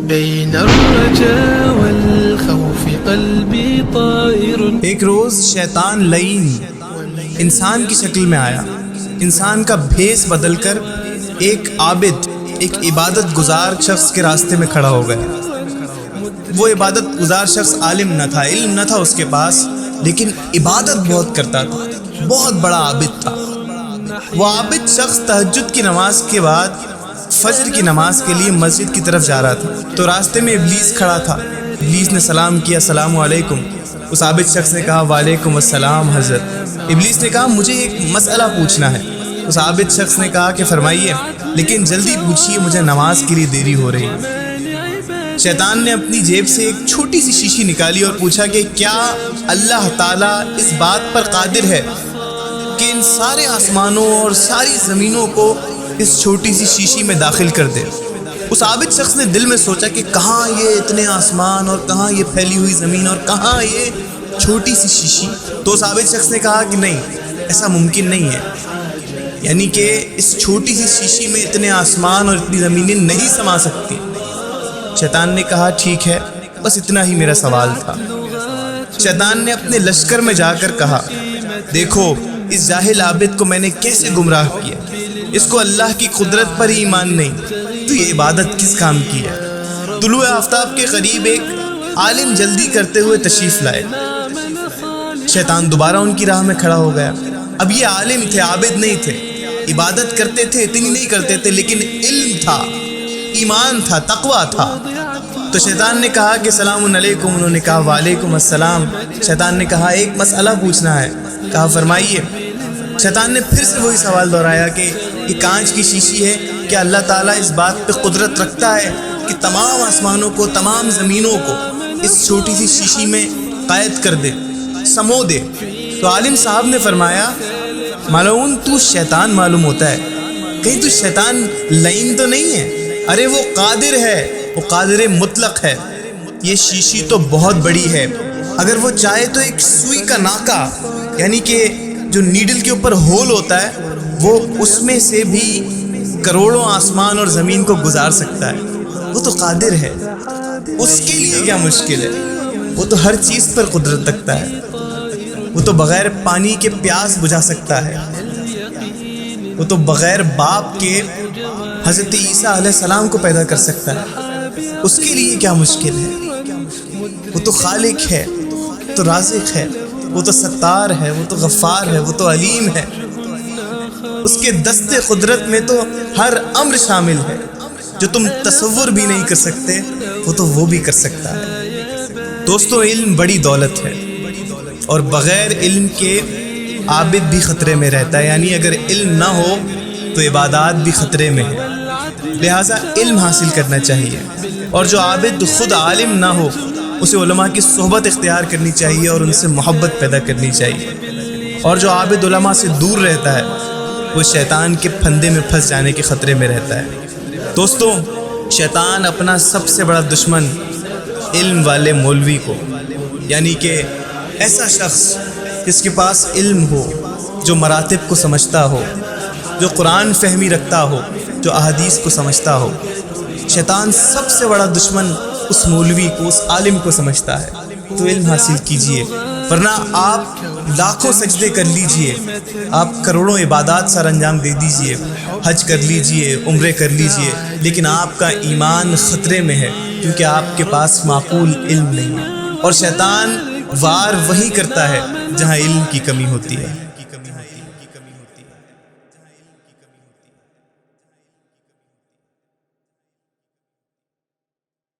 بين الرجاء والخوف قلبي طائر. ایک روز شیطان لعین انسان کی شکل میں آیا. انسان کا بھیس بدل کر ایک عابد، ایک عبادت گزار شخص کے راستے میں کھڑا ہو گیا. وہ عبادت گزار شخص عالم نہ تھا، علم نہ تھا اس کے پاس، لیکن عبادت بہت کرتا تھا، بہت بڑا عابد تھا. وہ عابد شخص تہجد کی نماز کے بعد فجر کی نماز کے لیے مسجد کی طرف جا رہا تھا. تو راستے میں ابلیس کھڑا تھا. ابلیس نے سلام کیا، السلام علیکم. اس عابد شخص نے کہا وعلیکم السلام حضرت. ابلیس نے کہا مجھے ایک مسئلہ پوچھنا ہے. اس عابد شخص نے کہا کہ فرمائیے، لیکن جلدی پوچھیے، مجھے نماز کے لیے دیری ہو رہی ہے. شیطان نے اپنی جیب سے ایک چھوٹی سی شیشی نکالی اور پوچھا کہ کیا اللہ تعالیٰ اس بات پر قادر ہے کہ ان سارے آسمانوں اور ساری زمینوں کو اس چھوٹی سی شیشی میں داخل کر دے؟ اس عابد شخص نے دل میں سوچا کہ کہاں یہ اتنے آسمان اور کہاں یہ پھیلی ہوئی زمین اور کہاں یہ چھوٹی سی شیشی. تو اس عابد شخص نے کہا کہ نہیں، ایسا ممکن نہیں ہے، یعنی کہ اس چھوٹی سی شیشی میں اتنے آسمان اور اتنی زمینیں نہیں سما سکتی. شیطان نے کہا ٹھیک ہے، بس اتنا ہی میرا سوال تھا. شیطان نے اپنے لشکر میں جا کر کہا دیکھو اس جاہل عابد کو میں نے کیسے گمراہ کیا. اس کو اللہ کی قدرت پر ہی ایمان نہیں، تو یہ عبادت کس کام کی ہے؟ طلوع آفتاب کے قریب ایک عالم جلدی کرتے ہوئے تشریف لائے. شیطان دوبارہ ان کی راہ میں کھڑا ہو گیا. اب یہ عالم تھے، عابد نہیں تھے. عبادت کرتے تھے، اتنی نہیں کرتے تھے، لیکن علم تھا، ایمان تھا، تقویٰ تھا. تو شیطان نے کہا کہ السلام علیکم. انہوں نے کہا وعلیکم السلام. شیطان نے کہا ایک مسئلہ پوچھنا ہے. کہا فرمائیے. شیطان نے پھر سے وہی سوال دہرایا کہ یہ کانچ کی شیشی ہے، کیا اللہ تعالیٰ اس بات پہ قدرت رکھتا ہے کہ تمام آسمانوں کو، تمام زمینوں کو اس چھوٹی سی شیشی میں قید کر دے، سمو دے؟ تو عالم صاحب نے فرمایا ملعون تو شیطان معلوم ہوتا ہے، کہیں تو شیطان لعین تو نہیں ہے؟ ارے وہ قادر ہے، وہ قادر مطلق ہے. یہ شیشی تو بہت بڑی ہے، اگر وہ چاہے تو ایک سوئی کا ناکا، یعنی کہ جو نیڈل کے اوپر ہول ہوتا ہے، وہ اس میں سے بھی کروڑوں آسمان اور زمین کو گزار سکتا ہے. وہ تو قادر ہے، اس کے لیے کیا مشکل ہے؟ وہ تو ہر چیز پر قدرت رکھتا ہے. وہ تو بغیر پانی کے پیاس بجھا سکتا ہے. وہ تو بغیر باپ کے حضرت عیسیٰ علیہ السلام کو پیدا کر سکتا ہے. اس کے لیے کیا مشکل ہے؟ وہ تو خالق ہے، تو رازق ہے، وہ تو ستار ہے، وہ تو غفار ہے، وہ تو علیم ہے. اس کے دست قدرت میں تو ہر امر شامل ہے. جو تم تصور بھی نہیں کر سکتے وہ بھی کر سکتا ہے. دوستو، علم بڑی دولت ہے، اور بغیر علم کے عابد بھی خطرے میں رہتا ہے. یعنی اگر علم نہ ہو تو عبادات بھی خطرے میں ہے. لہٰذا علم حاصل کرنا چاہیے. اور جو عابد خود عالم نہ ہو، اسے علماء کی صحبت اختیار کرنی چاہیے اور ان سے محبت پیدا کرنی چاہیے. اور جو عابد علماء سے دور رہتا ہے، وہ شیطان کے پھندے میں پھنس جانے کے خطرے میں رہتا ہے. دوستو، شیطان اپنا سب سے بڑا دشمن علم والے مولوی کو، یعنی کہ ایسا شخص جس کے پاس علم ہو، جو مراتب کو سمجھتا ہو، جو قرآن فہمی رکھتا ہو، جو احادیث کو سمجھتا ہو. شیطان سب سے بڑا دشمن اس مولوی کو، اس عالم کو سمجھتا ہے. تو علم حاصل کیجئے، ورنہ آپ لاکھوں سجدے کر لیجئے، آپ کروڑوں عبادات سر انجام دے دیجئے، حج کر لیجئے، عمرے کر لیجئے، لیکن آپ کا ایمان خطرے میں ہے، کیونکہ آپ کے پاس معقول علم نہیں ہے. اور شیطان وار وہی کرتا ہے جہاں علم کی کمی ہوتی ہے.